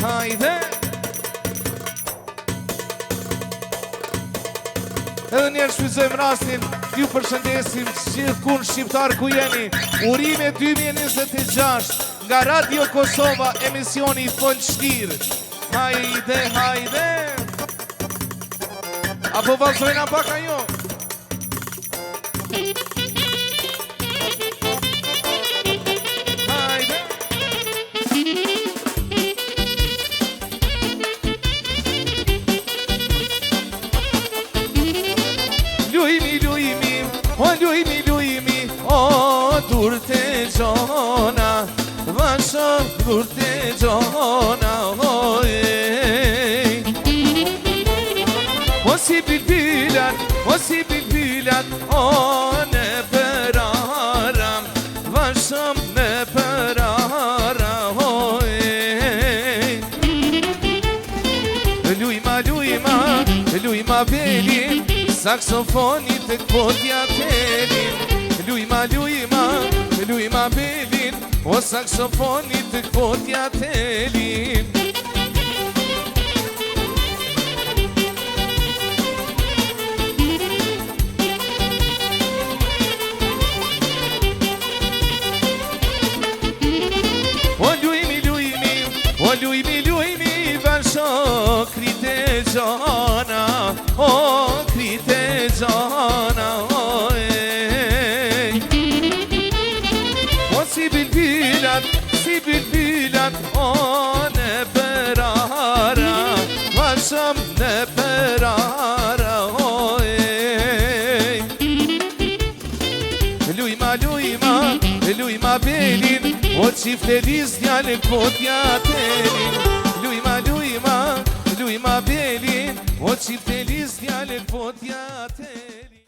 hajde. Edhe njerë shfrytëzojmë rastin, ju përshëndesim gjithkund shqiptar ku jeni. Urime 2026 nga Radio Kosova, emisioni Fol Shtir. Hajde, hajde. Apo vallëzojna pak ajo. Hajde. Lujmi, o durte gjona, vasho durte gjona, o si bilbilat, o në përaram, vashëm në përara, Lujma belin, saksofonit të këpotja telin. Lujma belin, o saksofonit të këpotja telin. O lujmi, vërsho krite gjona, o krite gjona, o si bilbilat, o në përara, vashëm në përara, Lujma belin, o qifte liz djale këpotja telin. Lujma belin, o qifte liz djale këpotja telin.